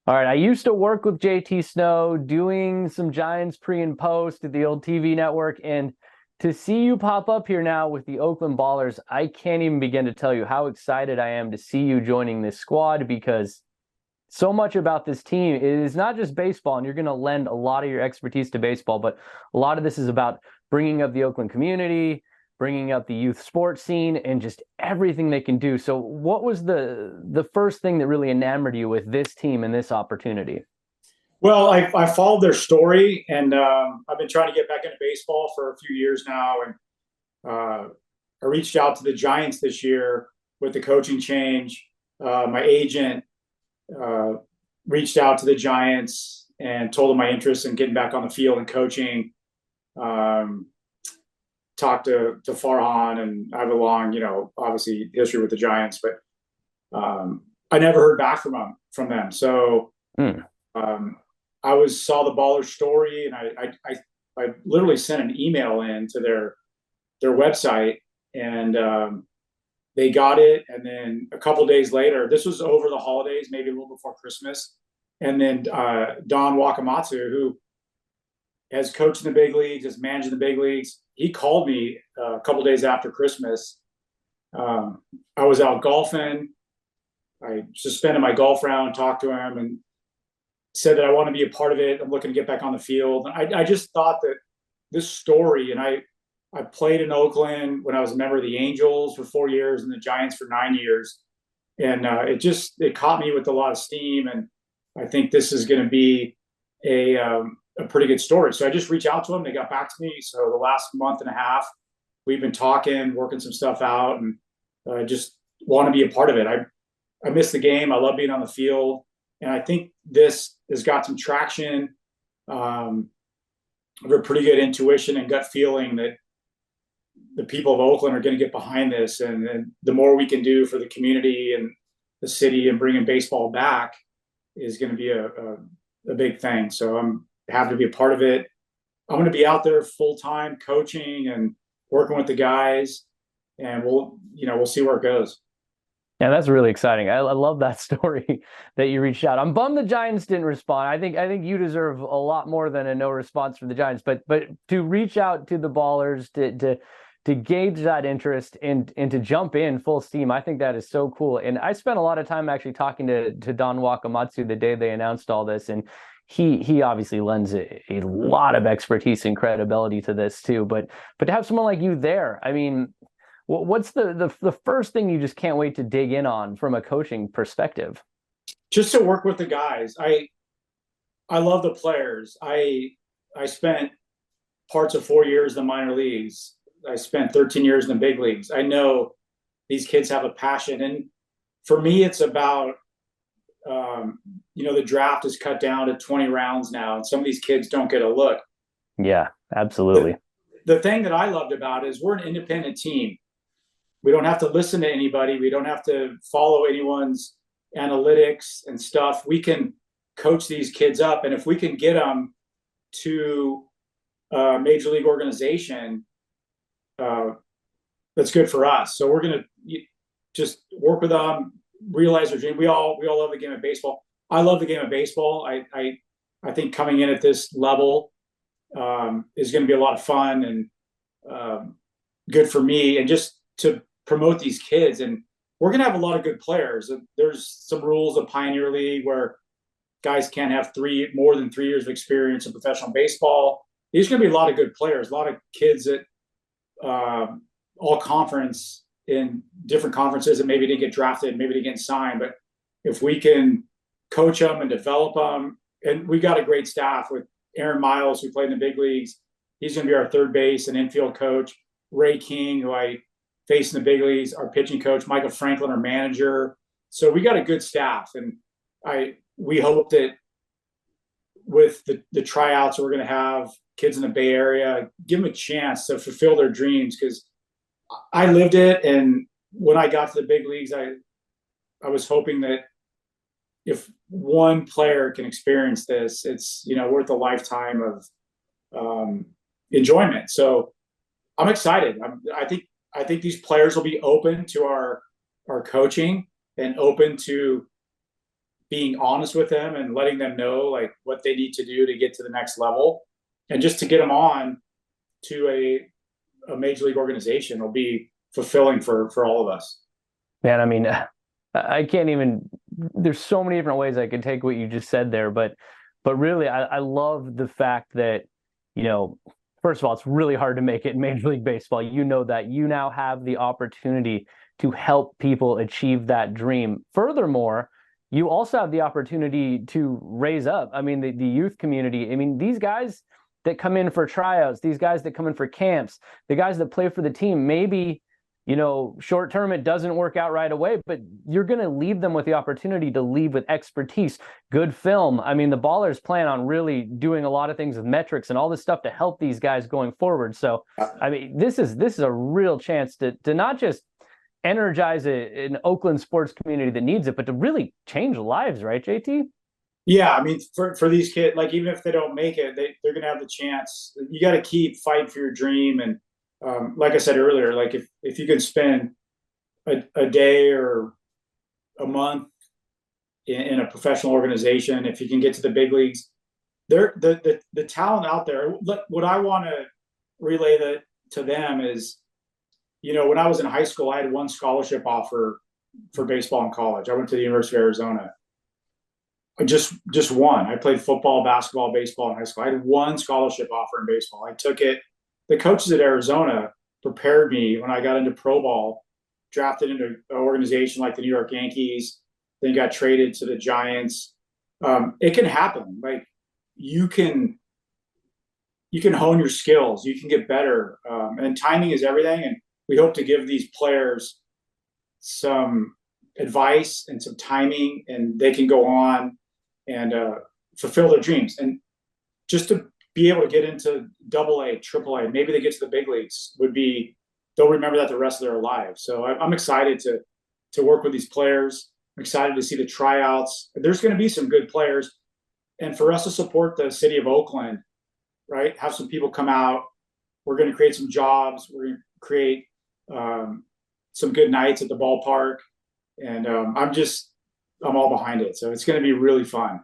All right. I used to work with JT Snow doing some Giants pre and post at the old TV network. And to see you pop up here now with the Oakland Ballers, I can't even begin to tell you how excited I am to see you joining this squad because so much about this team is not just baseball, and you're going to lend a lot of your expertise to baseball, but a lot of this is about bringing up the Oakland community, bringing up the youth sports scene, and just everything they can do. So what was the first thing that really enamored you with this team and this opportunity? Well, I followed their story, and I've been trying to get back into baseball for a few years now. And I reached out to the Giants this year with the coaching change. My agent uh, reached out to the Giants and told them my interest in getting back on the field and coaching. Um, Talked to Farhan, and I have a long, obviously history with the Giants, but I never heard back from them. So Hmm. um, I saw the Baller story, and I literally sent an email in to their website, and they got it. And then a couple days later, this was over the holidays, maybe a little before Christmas, and then Don Wakamatsu, who has coached in the big leagues, has managed in the big leagues, he called me a couple days after Christmas. I was out golfing. I suspended my golf round, talked to him, and said that I want to be a part of it. I'm looking to get back on the field. I just thought that this story, and I played in Oakland when I was a member of the Angels for 4 years and the Giants for 9 years. And it caught me with a lot of steam. And I think this is going to be a pretty good story. So I just reached out to them. They got back to me. So the last month and a half, we've been talking, working some stuff out, and just want to be a part of it. I miss the game. I love being on the field. And I think this has got some traction. I have a pretty good intuition and gut feeling that the people of Oakland are going to get behind this. And the more we can do for the community and the city and bringing baseball back is going to be a big thing. So I'm happy to be a part of it. I'm going to be out there full time coaching and working with the guys, and we'll see where it goes. Yeah, that's really exciting. I love that story that you reached out. I'm bummed the Giants didn't respond. I think you deserve a lot more than a no response from the Giants. But to reach out to the Ballers to gauge that interest and to jump in full steam, I think that is so cool. And I spent a lot of time actually talking to Don Wakamatsu the day they announced all this, and he obviously lends a lot of expertise and credibility to this too. But to have someone like you there, I mean, what's the first thing you just can't wait to dig in on from a coaching perspective? Just to work with the guys. I love the players. I spent parts of 4 years in the minor leagues. I spent 13 years in the big leagues. I know these kids have a passion, and for me, it's about the draft is cut down to 20 rounds now, and some of these kids don't get a look. Yeah, absolutely. The thing that I loved about it is we're an independent team. We don't have to listen to anybody. We don't have to follow anyone's analytics and stuff. We can coach these kids up, and if we can get them to a major league organization, that's good for us. So we're going to just work with them, realize their dream. We all love the game of baseball. I love the game of baseball. I think coming in at this level is going to be a lot of fun and good for me, and just to promote these kids. And we're going to have a lot of good players. There's some rules of Pioneer League where guys can't have more than 3 years of experience in professional baseball. There's going to be a lot of good players, a lot of kids that all conference in different conferences that maybe didn't get drafted, maybe didn't get signed. But if we can coach them and develop them, and we got a great staff with Aaron Miles, who played in the big leagues. He's going to be our third base and infield coach. Ray King, who I faced in the big leagues, our pitching coach. Michael Franklin, our manager. So we got a good staff, and we hope that with the tryouts that we're going to have, kids in the Bay Area, give them a chance to fulfill their dreams, because I lived it. And when I got to the big leagues, I was hoping that if one player can experience this, it's worth a lifetime of enjoyment. So I'm excited. I think these players will be open to our coaching and open to being honest with them and letting them know like what they need to do to get to the next level, and just to get them on to a major league organization will be fulfilling for all of us. Man, I mean, I can't even. There's so many different ways I could take what you just said there, but really, I love the fact that, you know, first of all, it's really hard to make it in Major League Baseball. You know that you now have the opportunity to help people achieve that dream. Furthermore, you also have the opportunity to raise up. I mean, the youth community. I mean, these guys that come in for tryouts, these guys that come in for camps, the guys that play for the team, maybe, you know, short term, it doesn't work out right away, but you're going to leave them with the opportunity to leave with expertise, good film. I mean, the Ballers plan on really doing a lot of things with metrics and all this stuff to help these guys going forward. So, I mean, this is a real chance to not just energize an Oakland sports community that needs it, but to really change lives, right, JT? Yeah, I mean, for these kids, like even if they don't make it, they're going to have the chance. You got to keep fighting for your dream. And like I said earlier, like if you can spend a day or a month in a professional organization, if you can get to the big leagues, the talent out there. What I want to relay that to them is, you know, when I was in high school, I had one scholarship offer for baseball in college. I went to the University of Arizona. Just one. I played football, basketball, baseball in high school. I had one scholarship offer in baseball. I took it. The coaches at Arizona prepared me when I got into pro ball, drafted into an organization like the New York Yankees, then got traded to the Giants. It can happen. Like you can hone your skills. You can get better. And timing is everything. And we hope to give these players some advice and some timing, and they can go on and fulfill their dreams. And just to be able to get into AA, AAA, maybe they get to the big leagues they'll remember that the rest of their lives. So I'm excited to work with these players. I'm excited to see the tryouts. There's going to be some good players, and for us to support the city of Oakland, right? Have some people come out. We're going to create some jobs. We're going to create some good nights at the ballpark, and I'm all behind it. So it's going to be really fun.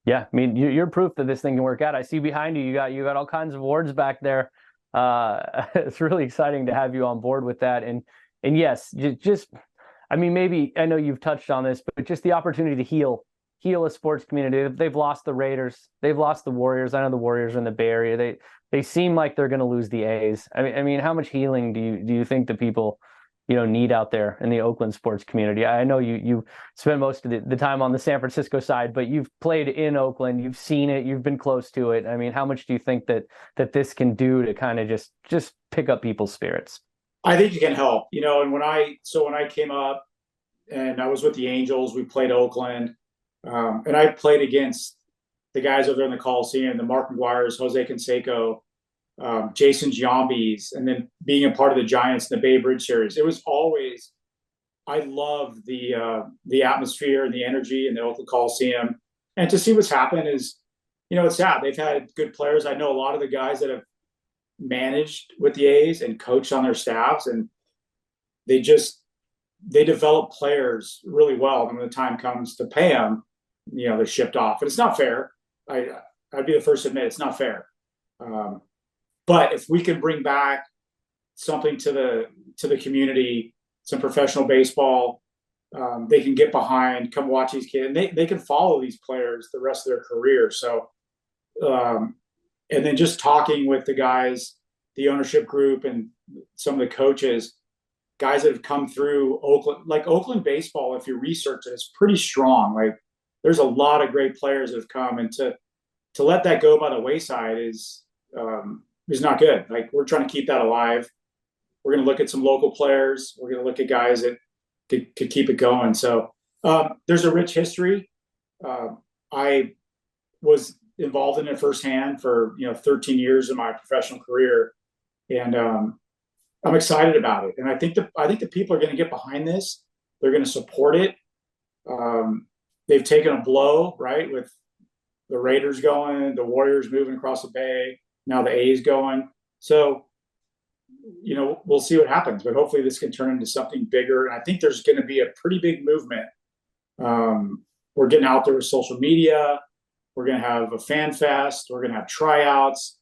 Yeah, I mean, you're proof that this thing can work out. I see behind you, you got all kinds of awards back there. It's really exciting to have you on board with that. And yes, just, I mean, maybe I know you've touched on this, but just the opportunity to heal a sports community. They've lost the Raiders, they've lost the Warriors. I know the Warriors are in the Bay Area. They seem like they're going to lose the A's. I mean, how much healing do you think the people, you know, need out there in the Oakland sports community? I know you spent most of the time on the San Francisco side, but you've played in Oakland, you've seen it, you've been close to it. I mean, how much do you think that this can do to kind of just pick up people's spirits? I think it can help, you know. And when I came up and I was with the Angels, we played Oakland, and I played against the guys over there in the Coliseum, the Mark McGuire's, Jose Canseco, Jason Giambis, and then being a part of the Giants in the Bay Bridge series. It was always, I love the atmosphere and the energy in the Oakland Coliseum. And to see what's happened is, you know, it's sad. They've had good players. I know a lot of the guys that have managed with the A's and coached on their staffs, and they develop players really well. And when the time comes to pay them, you know, they're shipped off. And it's not fair. I'd be the first to admit it's not fair. But if we can bring back something to the community, some professional baseball, they can get behind, come watch these kids, and they can follow these players the rest of their career. So, and then just talking with the guys, the ownership group, and some of the coaches, guys that have come through Oakland, like Oakland baseball, if you research it, it's pretty strong. Like there's a lot of great players that have come, and to let that go by the wayside is not good. Like we're trying to keep that alive. We're going to look at some local players. We're going to look at guys that could keep it going. So there's a rich history. I was involved in it firsthand for 13 years of my professional career, and I'm excited about it. And I think the people are going to get behind this. They're going to support it. They've taken a blow, right, with the Raiders going, the Warriors moving across the Bay, now the A's going. So, we'll see what happens, but hopefully this can turn into something bigger. And I think there's going to be a pretty big movement we're getting out there with social media. We're going to have a fan fest. We're going to have tryouts.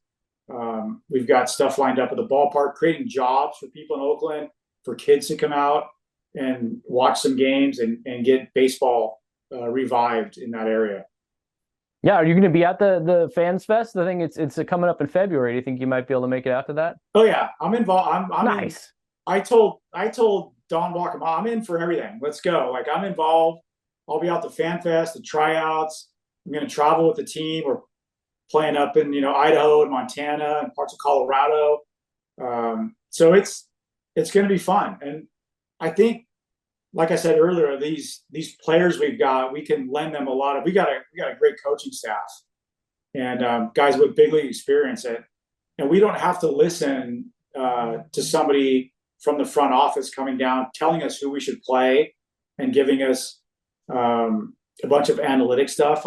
We've got stuff lined up at the ballpark, creating jobs for people in Oakland, for kids to come out and watch some games and get baseball revived in that area. Yeah, are you going to be at the Fans Fest? I think it's coming up in February. Do you think you might be able to make it out to that? Oh yeah, I'm involved. I'm nice. I told Don Walker, I'm in for everything. Let's go. Like, I'm involved. I'll be out the Fan Fest, the tryouts. I'm going to travel with the team. We're playing up in Idaho and Montana and parts of Colorado. So it's going to be fun. And I think, like I said earlier, these players we've got, we can lend them a lot of. We got a great coaching staff and guys with big league experience. And we don't have to listen to somebody from the front office coming down telling us who we should play and giving us a bunch of analytic stuff.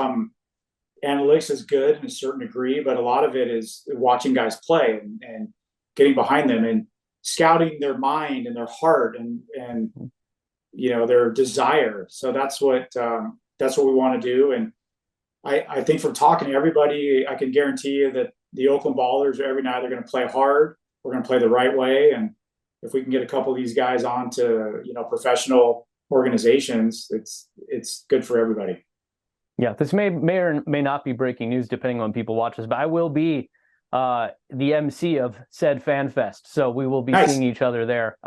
Analytics is good in a certain degree, but a lot of it is watching guys play and getting behind them and scouting their mind and their heart and their desire. So that's what we want to do. And I think from talking to everybody, I can guarantee you that the Oakland Ballers, every night, they're going to play hard. We're going to play the right way. And if we can get a couple of these guys onto, professional organizations, it's good for everybody. Yeah, this may or may not be breaking news depending on people watch this, but I will be the MC of said Fan Fest. So we will be seeing each other there.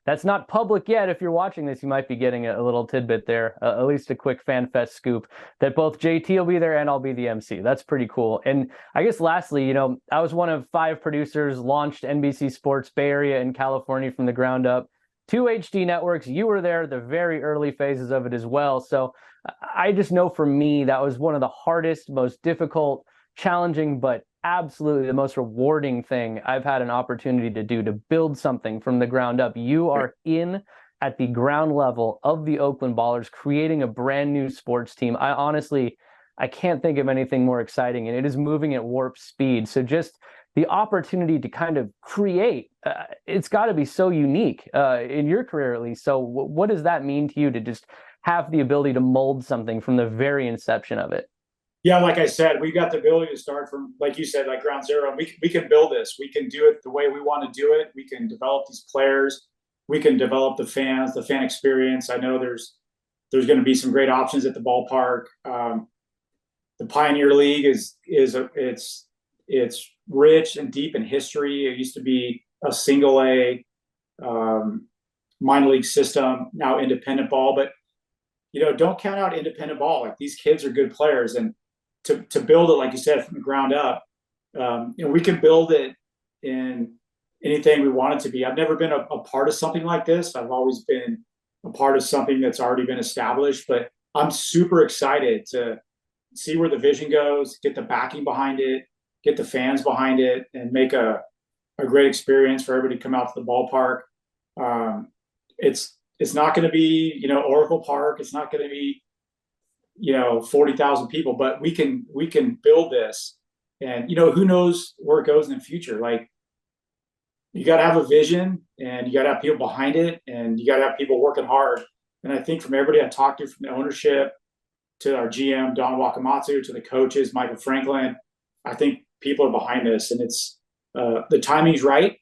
That's not public yet. If you're watching this, you might be getting a little tidbit there, at least a quick Fan Fest scoop that both JT will be there and I'll be the MC. That's pretty cool. And I guess lastly, I was one of 5 producers, launched NBC Sports Bay Area in California from the ground up. 2 HD networks. You were there the very early phases of it as well. So I just know for me, that was one of the hardest, most difficult, challenging, but absolutely the most rewarding thing I've had an opportunity to do, to build something from the ground up. You are in at the ground level of the Oakland Ballers, creating a brand new sports team. I can't think of anything more exciting, and it is moving at warp speed. So just the opportunity to kind of create, it's got to be so unique in your career, at least. So what does that mean to you to just have the ability to mold something from the very inception of it? Yeah, like I said, we got the ability to start from, like you said, like ground zero. We can build this. We can do it the way we want to do it. We can develop these players. We can develop the fans, the fan experience. I know there's going to be some great options at the ballpark. The Pioneer League it's rich and deep in history. It used to be a single A minor league system, now independent ball. But don't count out independent ball. Like, these kids are good players, and to build it, like you said, from the ground up, we can build it in anything we want it to be. I've never been a part of something like this. I've always been a part of something that's already been established, but I'm super excited to see where the vision goes, get the backing behind it, get the fans behind it, and make a great experience for everybody to come out to the ballpark. It's not going to be, Oracle Park. It's not going to be, 40,000 people, but we can build this, and, who knows where it goes in the future. Like, you got to have a vision, and you got to have people behind it, and you got to have people working hard. And I think from everybody I talked to, from the ownership to our GM, Don Wakamatsu, to the coaches, Michael Franklin, I think people are behind this, and it's the timing's right.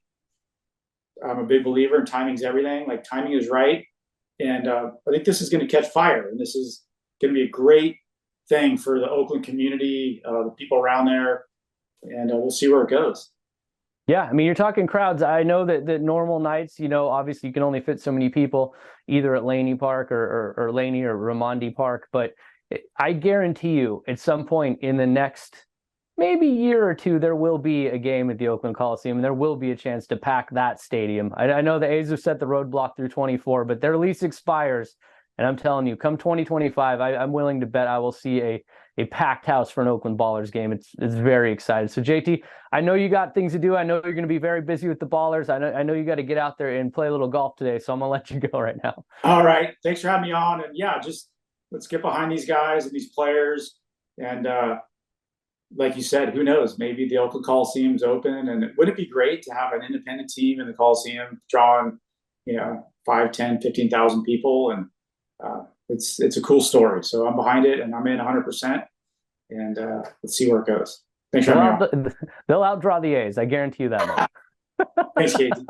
I'm a big believer in timing's everything. Like, timing is right. And I think this is going to catch fire, and this is going to be a great thing for the Oakland community, the people around there, and we'll see where it goes. Yeah, I mean, you're talking crowds. I know that normal nights, obviously you can only fit so many people either at Laney Park or Laney or Raimondi Park, but I guarantee you at some point in the next maybe year or two, there will be a game at the Oakland Coliseum, and there will be a chance to pack that stadium. I know the A's have set the roadblock through 24, but their lease expires. And I'm telling you, come 2025, I'm willing to bet I will see a packed house for an Oakland Ballers game. It's very exciting. So JT, I know you got things to do. I know you're going to be very busy with the Ballers. I know you got to get out there and play a little golf today. So I'm going to let you go right now. All right. Thanks for having me on. And yeah, just let's get behind these guys and these players. And like you said, who knows? Maybe the Oakland Coliseum's open, and wouldn't it be great to have an independent team in the Coliseum drawing, 5, 10, 15,000 people, and it's a cool story. So I'm behind it, and I'm in 100%. And let's see where it goes. Thanks for having me on. They'll outdraw the A's. I guarantee you that much. Thanks, Casey.